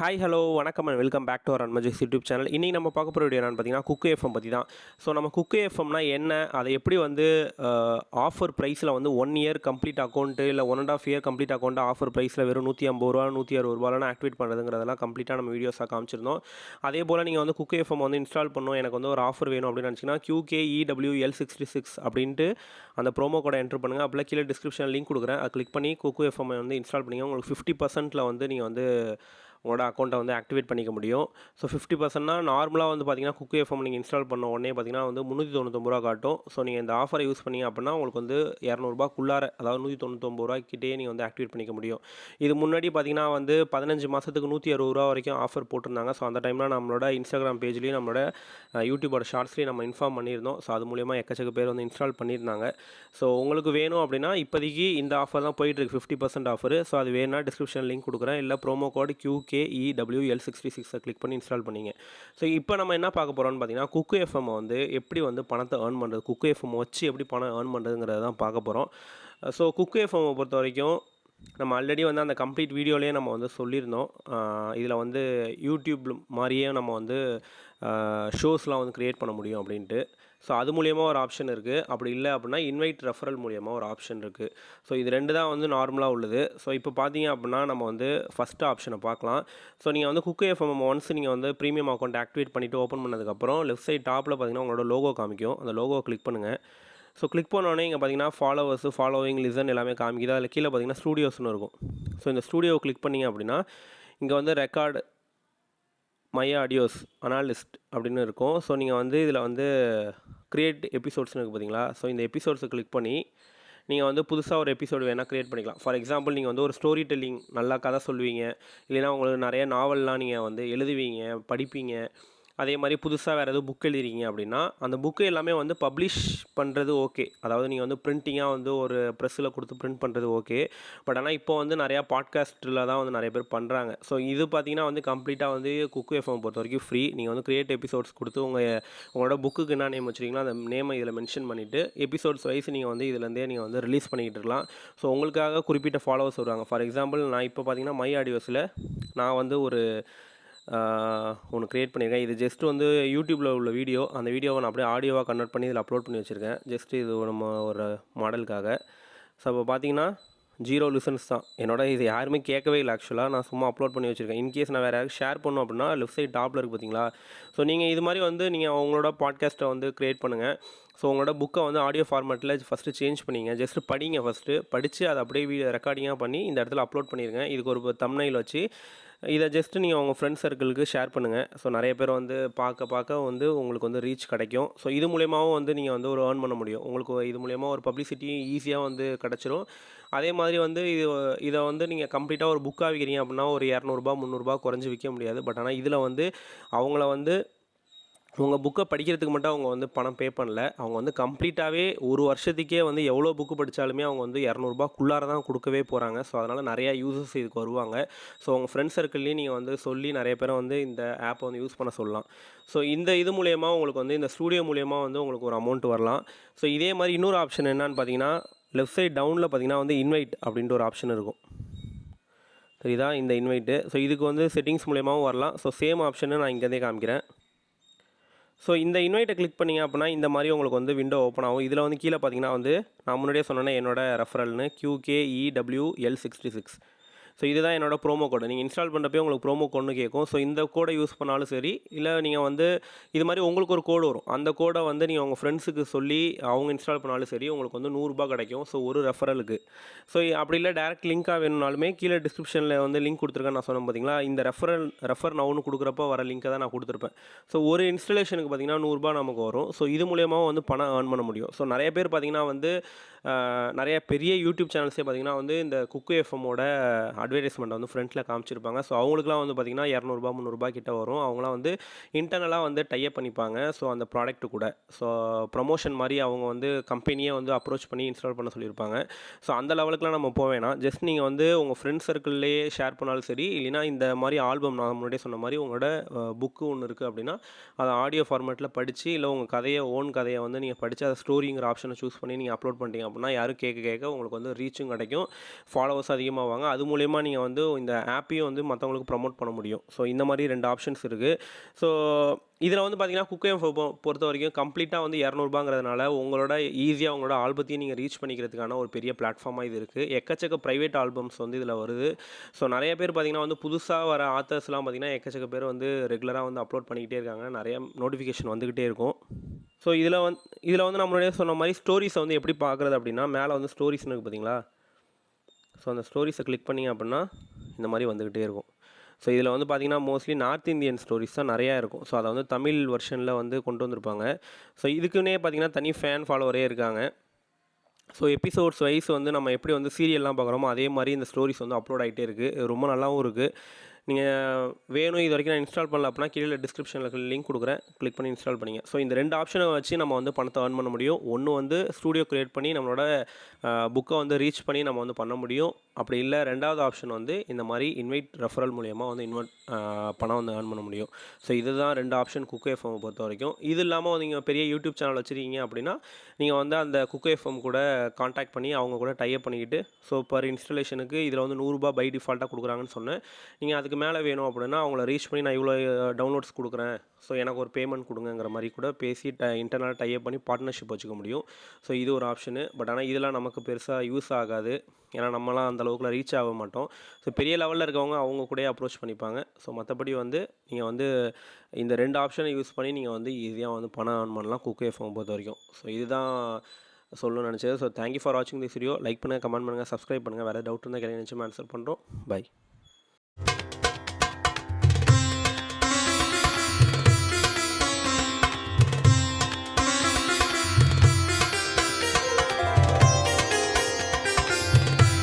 Hi hello வணக்கம் and welcome back to our அன்மஜிக்ஸ் YouTube channel. இன்றைக்கி நம்ம பார்க்க போகிற வீடியோ என்னென்னு பார்த்தீங்கன்னா குக்கு எஃப்எம் பற்றி தான். ஸோ நம்ம குக்கு எஃப்எம்னா என்ன, அதை எப்படி வந்து ஆஃபர் ப்ரைஸில் வந்து 1 இயர் கம்ப்ளீட் அக்கௌண்ட்டு இல்லை 1.5 இயர் கம்ப்ளீட் அக்கௌண்ட்டு ஆஃபர் ப்ரைஸில் வெறும் 150 ரூபா 160 ரூபாலாம் ஆக்டிவேட் பண்ணுறதுங்கிறதெல்லாம் கம்ப்ளீட்டாக நம்ம வீடியோஸாக காமிச்சிருந்தோம். அதே போல் நீங்கள் வந்து குக்கு எஃப்எம் வந்து இன்ஸ்டால் பண்ணணும், எனக்கு வந்து ஒரு ஆஃபர் வேணும் அப்படின்னு நினச்சிங்கன்னா QKEWL66 அப்படின்ட்டு அந்த ப்ரோமோ கோடை என்ட்ரு பண்ணுங்கள். அப்படியே கீழே டிஸ்கிரிப்ஷன் லிங்க் கொடுக்குறேன், அதை கிளிக் பண்ணி குக்கு எஃப்எம் வந்து இன்ஸ்டால் பண்ணிங்க. உங்களுக்கு 50%ல் வந்து நீங்கள் வந்து உங்களோட அக்கௌண்ட்டை வந்து ஆக்டிவேட் பண்ணிக்க முடியும். ஸோ 50%னா நார்மலாக வந்து பார்த்தீங்கன்னா குக்கு எஃப்எம் நீங்கள் இன்ஸ்டால் பண்ண உடனே பார்த்தீங்கன்னா வந்து 399 ரூபா காட்டும். ஸோ நீங்கள் இந்த ஆஃபரை யூஸ் பண்ணிங்க அப்படின்னா உங்களுக்கு வந்து 200 ரூபாய்க்குள்ளார, அதாவது 199 ரூபாய்க்கிட்டே நீங்கள் வந்து ஆக்டிவேட் பண்ணிக்க முடியும். இது முன்னாடி பார்த்தீங்கன்னா வந்து 15 மாதத்துக்கு 160 ரூபா வரைக்கும் ஆஃபர் போட்டிருந்தாங்க. ஸோ அந்த டைமில் நம்மளோட இன்ஸ்டாகிராம் பேஜ்லேயும் நம்மளோட யூடியூபோட ஷார்ட்ஸ்லேயும் நம்ம இன்ஃபார்ம் பண்ணியிருந்தோம். ஸோ அது மூலிமா எக்கச்சக்க பேர் வந்து இன்ஸ்டால் பண்ணியிருந்தாங்க. ஸோ உங்களுக்கு வேணும் அப்படின்னா இப்போதைக்கு இந்த ஆஃபர் தான் போயிட்டுருக்கு, 50% ஆஃபர். ஸோ அது வேணும்னா டிஸ்கிரிப்ஷன் லிங்க் கொடுக்குறேன், இல்லை ப்ரோமோ கோட் QKEWL66 கிளிக் பண்ணி இன்ஸ்டால் பண்ணிங்க. ஸோ இப்போ நம்ம என்ன பார்க்க போகிறோம்னு பார்த்தீங்கன்னா குக்கு எஃப்எம் வந்து எப்படி வந்து பணத்தை ஏர்ன் பண்ணுறது, குக்கு எஃப்எம் வச்சு எப்படி பணம் ஏர்ன் பண்ணுறதுங்கிறத தான் பார்க்க போகிறோம். ஸோ குக்கு எஃப்எம் பொறுத்த வரைக்கும் நம்ம ஆல்ரெடி வந்து அந்த கம்ப்ளீட் வீடியோலேயே நம்ம வந்து சொல்லியிருந்தோம். இதில் வந்து யூடியூப் மாதிரியே நம்ம வந்து ஷோஸ்லாம் வந்து க்ரியேட் பண்ண முடியும் அப்படின்ட்டு. ஸோ அது மூலியமாக ஒரு ஆப்ஷன் இருக்குது. அப்படி இல்லை அப்படின்னா இன்வைட் ரெஃபரல் மூலியமாக ஒரு ஆப்ஷன் இருக்குது. ஸோ இது 2 தான் வந்து நார்மலாக உள்ளது. ஸோ இப்போ பார்த்தீங்க அப்படின்னா நம்ம வந்து ஃபஸ்ட்டு ஆப்ஷனை பார்க்கலாம். ஸோ நீங்கள் வந்து குக்கு எஃப்எம் ஒன்ஸ் நீங்கள் வந்து ப்ரீமியம் அக்கௌண்ட் ஆக்டிவேட் பண்ணிவிட்டு ஓப்பன் பண்ணதுக்கப்புறம் லெஃப்ட் சைட் டாப்பில் பார்த்தீங்கன்னா உங்களோட லோகோ காமிக்கும். அந்த லோகோவை கிளிக் பண்ணுங்கள். ஸோ கிளிக் பண்ணோடனே இங்கே பார்த்தீங்கன்னா ஃபாலோவர்ஸு, ஃபாலோவிங், லிசன் எல்லாமே காமிக்குது. அதில் கீழே பார்த்தீங்கன்னா ஸ்டூடியோஸ்னு இருக்கும். ஸோ இந்த ஸ்டூடியோவை கிளிக் பண்ணிங்க அப்படின்னா இங்கே வந்து ரெக்கார்டு மை ஆடியோஸ் அனாலிஸ்ட் அப்படின்னு இருக்கும். ஸோ நீங்கள் வந்து இதில் வந்து க்ரியேட் எபிசோட்ஸ்னு இருக்குது பார்த்தீங்களா. ஸோ இந்த எபிசோட்ஸை கிளிக் பண்ணி நீங்கள் வந்து புதுசாக ஒரு எபிசோடு வேணால் க்ரியேட் பண்ணிக்கலாம். ஃபார் எக்ஸாம்பிள் நீங்கள் வந்து ஒரு ஸ்டோரி டெல்லிங் நல்லா கதை சொல்லுவீங்க, இல்லைனா உங்களுக்கு நிறைய நாவல்லாம் நீங்கள் வந்து எழுதுவீங்க, படிப்பீங்க. அதே மாதிரி புதுசாக வேறு எதுவும் புக் எழுதுறீங்க அப்படின்னா அந்த புக்கு எல்லாமே வந்து பப்ளிஷ் பண்ணுறது ஓகே. அதாவது நீங்கள் வந்து பிரிண்டிங்காக வந்து ஒரு ப்ரெஸ்ஸில் கொடுத்து பிரிண்ட் பண்ணுறது ஓகே. பட் ஆனால் இப்போ வந்து நிறையா பாட்காஸ்ட்டில் தான் வந்து நிறைய பேர் பண்ணுறாங்க. ஸோ இது பார்த்திங்கன்னா வந்து கம்ப்ளீட்டாக வந்து குக்கு எஃப்எம் பொறுத்த வரைக்கும் ஃப்ரீ. நீங்கள் வந்து க்ரியேட் எபிசோட்ஸ் கொடுத்து உங்களோட புக்குக்கு என்ன நேம் வச்சுருக்கீங்களோ அந்த நேமை இதில் மென்ஷன் பண்ணிவிட்டு எபிசோட்ஸ் வைஸ் நீங்கள் வந்து இதுலேருந்தே நீங்கள் வந்து ரிலீஸ் பண்ணிக்கிட்டு இருக்கலாம். ஸோ உங்களுக்காக குறிப்பிட்ட ஃபாலோவர்ஸ் வருவாங்க. ஃபார் எக்ஸாம்பிள் நான் இப்போ பார்த்திங்கன்னா மை ஆடியோஸில் நான் வந்து ஒரு ஒன்று க்ரியேட் பண்ணியிருக்கேன். இது ஜஸ்ட் வந்து யூடியூப்பில் உள்ள வீடியோ. அந்த வீடியோவை நான் அப்படியே ஆடியோவாக கன்வெர்ட் பண்ணி இதில் அப்லோட் பண்ணி வச்சுருக்கேன். ஜஸ்ட் இது நம்ம ஒரு மாடலுக்காக. ஸோ இப்போ பார்த்தீங்கன்னா 0 லிசன்ஸ் தான். இது யாருமே கேட்கவே இல்லை ஆக்சுவலாக. நான் சும்மா அப்லோட் பண்ணி வச்சுருக்கேன். இன்கேஸ் நான் வேறு யாராவது ஷேர் பண்ணணும் அப்படின்னா லெஃப்ட் சைட் டாப்பில் இருக்குது பார்த்தீங்களா. ஸோ நீங்கள் இது மாதிரி வந்து நீங்கள் உங்களோட பாட்காஸ்ட்டை வந்து க்ரியேட் பண்ணுங்கள். ஸோ உங்களோட புக்கை வந்து ஆடியோ ஃபார்மேட்டில் ஃபஸ்ட்டு சேஞ்ச் பண்ணிங்க. ஜஸ்ட்டு படிங்க, ஃபஸ்ட்டு படித்து அதை அப்படியே ரெக்கார்டிங்காக பண்ணி இந்த இடத்துல அப்லோட் பண்ணிடுங்க. இதுக்கு ஒரு தம்ப்நெயில் வச்சு இதை ஜஸ்ட்டு நீங்கள் உங்கள் ஃப்ரெண்ட்ஸ் சர்க்கிளுக்கு ஷேர் பண்ணுங்கள். ஸோ நிறைய பேர் வந்து பார்க்க வந்து உங்களுக்கு வந்து ரீச் கிடைக்கும். ஸோ இது மூலியமாகவும் வந்து நீங்கள் வந்து ஒரு ஏர்ன் பண்ண முடியும். உங்களுக்கு இது மூலிமா ஒரு பப்ளிசிட்டி ஈஸியாக வந்து கிடச்சிரும். அதே மாதிரி வந்து இதை வந்து நீங்கள் கம்ப்ளீட்டாக ஒரு புக்காக விற்கிறீங்க அப்படின்னா ஒரு 200 300 குறைஞ்சி விற்க முடியாது. பட் ஆனால் இதில் வந்து அவங்கள வந்து உங்கள் புக்கை படிக்கிறதுக்கு மட்டும் அவங்க வந்து பணம் பே பண்ணல. அவங்க வந்து கம்ப்ளீட்டாகவே ஒரு வருஷத்துக்கே வந்து எவ்வளோ புக்கு படித்தாலுமே அவங்க வந்து 200 தான் கொடுக்கவே போகிறாங்க. ஸோ அதனால் நிறையா யூசர்ஸ் இதுக்கு வருவாங்க. ஸோ உங்கள் ஃப்ரெண்ட்ஸ் சர்க்கிள்லேயும் நீங்கள் வந்து சொல்லி நிறைய பேரை வந்து இந்த ஆப்பை வந்து யூஸ் பண்ண சொல்லலாம். ஸோ இது மூலயமா உங்களுக்கு வந்து இந்த ஸ்டூடியோ மூலயமா வந்து உங்களுக்கு ஒரு அமௌண்ட் வரலாம். ஸோ இதே மாதிரி இன்னொரு ஆப்ஷன் என்னன்னு பார்த்தீங்கன்னா லெஃப்ட் சைட் டவுனில் பார்த்தீங்கன்னா வந்து இன்வைட் அப்படின்ட்டு ஒரு ஆப்ஷன் இருக்கும். சரிதா இந்த இன்வைட்டு. ஸோ இதுக்கு வந்து செட்டிங்ஸ் மூலயமாவும் வரலாம். ஸோ சேம் ஆப்ஷனை நான் இங்கேருந்தே காமிக்கிறேன். ஸோ இந்த இன்வைட்டை கிளிக் பண்ணிங்க அப்படின்னா இந்த மாதிரி உங்களுக்கு வந்து விண்டோ ஓப்பன் ஆகும். இதில் வந்து கீழே பார்த்தீங்கன்னா வந்து நான் முன்னாடியே சொன்னேன்னா என்னோட ரெஃபரல்னு QKEWL66. ஸோ இதுதான் என்னோட ப்ரோமோ கோடு. நீங்கள் இன்ஸ்டால் பண்ணுறப்பே உங்களுக்கு ப்ரோமோ கோடுன்னு கேட்கும். ஸோ இந்த கோடை யூஸ் பண்ணாலும் சரி, இல்லை நீங்கள் வந்து இது மாதிரி உங்களுக்கு ஒரு கோடு வரும். அந்த கோடை வந்து நீங்கள் உங்கள் ஃப்ரெண்ட்ஸுக்கு சொல்லி அவங்க இன்ஸ்டால் பண்ணாலும் சரி, உங்களுக்கு வந்து 100 ரூபா கிடைக்கும். ஸோ ஒரு ரெஃபரலுக்கு. ஸோ அப்படி இல்லை டேரெக்ட் லிங்காக வேணும்னாலுமே கீழே டிஸ்கிரிப்ஷனில் வந்து லிங்க் கொடுத்துருக்கேன். நான் சொன்னேன் பார்த்தீங்களா, இந்த ரெஃபர் நவுன்னு கொடுக்குறப்ப வர லிங்க்கை தான் நான் கொடுத்துருப்பேன். ஸோ ஒரு இன்ஸ்டலேஷனுக்கு பார்த்தீங்கன்னா 100 ரூபா நமக்கு வரும். ஸோ இது மூலியமாக வந்து பணம் ஏர்ன் பண்ண முடியும். ஸோ நிறைய பேர் பார்த்தீங்கன்னா வந்து நிறைய பெரிய யூடியூப் சேனல்ஸே பார்த்தீங்கன்னா வந்து இந்த குக்கு எஃப்எம்மோட அட்வர்டைஸ்மெண்ட்டை வந்து ஃப்ரண்ட்டில் காமிச்சிருப்பாங்க. ஸோ அவங்களுக்குலாம் வந்து பார்த்திங்கன்னா 200 300 கிட்ட வரும். அவங்களாம் வந்து இன்டர்னலாக வந்து டைப் பண்ணிப்பாங்க. ஸோ அந்த ப்ராடக்ட்டு கூட ஸோ ப்ரமோஷன் மாதிரி அவங்க வந்து கம்பெனியே வந்து அப்ரோச் பண்ணி இன்ஸ்டால் பண்ண சொல்லியிருப்பாங்க. ஸோ அந்த லெவலுக்குலாம் நம்ம போவேணாம். ஜஸ்ட் நீங்கள் வந்து உங்கள் ஃப்ரெண்ட்ஸ் சர்க்கிள்லேயே ஷேர் பண்ணாலும் சரி, இல்லைனா இந்த மாதிரி ஆல்பம் நான் முன்னாடியே சொன்ன மாதிரி உங்களோட புக்கு ஒன்று இருக்குது அப்படின்னா அதை ஆடியோ ஃபார்மேட்டில் படித்து, இல்லை உங்கள் ஓன் கதையை வந்து நீங்கள் படித்து அதை ஸ்டோரிங்கிற ஆப்ஷனை சூஸ் பண்ணி நீங்கள் அப்லோட் பண்ணிட்டீங்க அப்படின்னா யாரும் கேட்க உங்களுக்கு வந்து ரீச்சும் கிடைக்கும், ஃபாலோவர்ஸ் அதிகமாவாங்க. அது மூலயமா நீங்கள் வந்து இந்த ஆப்பையும் வந்து மற்றவங்களுக்கு ப்ரமோட் பண்ண முடியும். ஸோ இந்த மாதிரி 2 ஆப்ஷன்ஸ் இருக்குது. ஸோ இதில் வந்து பார்த்தீங்கன்னா குக்கு எஃப்எம் பொறுத்த வரைக்கும் கம்ப்ளீட்டாக வந்து ₹200ங்கிறதுனால உங்களோட ஈஸியாக உங்களோட ஆல்பத்தையும் நீங்கள் ரீச் பண்ணிக்கிறதுக்கான ஒரு பெரிய பிளாட்ஃபார்மாக இது இருக்குது. எக்கச்சக்க ப்ரைவேட் ஆல்பம்ஸ் வந்து இதில் வருது. ஸோ நிறைய பேர் பார்த்தீங்கன்னா வந்து புதுசாக வர ஆத்தர்ஸ்லாம் பார்த்தீங்கன்னா எக்கச்சக்க பேர் வந்து ரெகுலராக வந்து அப்லோட் பண்ணிக்கிட்டே இருக்காங்க. நிறைய நோட்டிஃபிகேஷன் வந்துக்கிட்டே இருக்கும். ஸோ இதில் வந்து நம்மளுடைய சொன்ன மாதிரி ஸ்டோரிஸை வந்து எப்படி பார்க்குறது அப்படின்னா, மேலே வந்து ஸ்டோரிஸ்னு இருக்குது பார்த்தீங்களா? ஸோ அந்த ஸ்டோரிஸை கிளிக் பண்ணிங்க அப்படின்னா இந்த மாதிரி வந்துக்கிட்டே இருக்கும். ஸோ இதில் வந்து பார்த்திங்கன்னா மோஸ்ட்லி நார்த் இந்தியன் ஸ்டோரிஸ் தான் நிறையா இருக்கும். ஸோ அதை வந்து தமிழ் வெர்ஷனில் வந்து கொண்டு வந்திருப்பாங்க. ஸோ இதுக்குன்னே பார்த்திங்கன்னா தனி ஃபேன் ஃபாலோவரே இருக்காங்க. ஸோ எபிசோட்ஸ் வைஸ் வந்து நம்ம எப்படி வந்து சீரியல்லாம் பார்க்குறோமோ அதே மாதிரி இந்த ஸ்டோரிஸ் வந்து அப்லோட் ஆகிட்டே இருக்குது. ரொம்ப நல்லாவும் இருக்குது. நீங்கள் வேணும் இது வரைக்கும் நான் இன்ஸ்டால் பண்ணல அப்படின்னா கீழே டிஸ்கிரிப்ஷனில் லிங்க் கொடுக்குறேன், கிளிக் பண்ணி இன்ஸ்டால் பண்ணிங்க. ஸோ இந்த 2 ஆப்ஷனை வச்சு நம்ம வந்து பணத்தை ஏர்ன் பண்ண முடியும். ஒன்று வந்து ஸ்டூடியோ க்ரியேட் பண்ணி நம்மளோட புக்கை வந்து ரீச் பண்ணி நம்ம வந்து பண்ண முடியும். அப்படி இல்லை, 2வது ஆப்ஷன் வந்து இந்த மாதிரி இன்வைட் ரெஃபரல் மூலயமா வந்து பணம் வந்து ஏர்ன் பண்ண முடியும். ஸோ இதுதான் 2 ஆப்ஷன் குக்கு எஃப்எம் பொறுத்த வரைக்கும். இது இல்லாமல் நீங்கள் பெரிய யூடியூப் சேனல் வச்சுருக்கீங்க அப்படின்னா நீங்கள் வந்து அந்த குக்கு எஃப்எம் கூட காண்டாக்ட் பண்ணி அவங்க கூட டைப் பண்ணிக்கிட்டு, ஸோ பர் இன்ஸ்டலேஷனுக்கு இதில் வந்து ₹100 பை டிஃபால்ட்டாக கொடுக்குறாங்கன்னு சொன்னேன். நீங்கள் அதுக்கு மேலே வேணும் அப்படின்னா அவங்கள ரீச் பண்ணி நான் இவ்வளோ டவுன்லோட்ஸ் கொடுக்குறேன், ஸோ எனக்கு ஒரு பேமெண்ட் கொடுங்கங்கிற மாதிரி கூட பேசி இன்டர்னல் டைப் பண்ணி பார்ட்னர்ஷிப் வச்சுக்க முடியும். ஸோ இது ஒரு ஆப்ஷனு. பட் ஆனால் இதெல்லாம் நமக்கு பெருசாக யூஸ் ஆகாது. ஏன்னா நம்மலாம் அந்த அளவுக்குலாம் ரீச் ஆக மாட்டோம். ஸோ பெரிய லெவலில் இருக்கவங்க அவங்க கூட அப்ரோச் பண்ணிப்பாங்க. ஸோ மற்றபடி வந்து நீங்கள் வந்து இந்த 2 ஆப்ஷனை யூஸ் பண்ணி நீங்கள் வந்து ஈஸியாக வந்து பணம் ஏர்ன் பண்ணலாம் குக்கு எஃப்எம் பொறுத்த வரைக்கும். ஸோ இதுதான் சொல்லணும்னு நினச்சது. ஸோ தேங்க்யூ ஃபார் வாட்சிங் திஸ் வீடியோ. லைக் பண்ணுங்கள், கமெண்ட் பண்ணுங்கள், சப்ஸ்கிரைப் பண்ணுங்கள். வேறு டவுட் இருந்தால் கேளுங்க, நிச்சயமாக ஆன்சர் பண்ணுறோம். பை.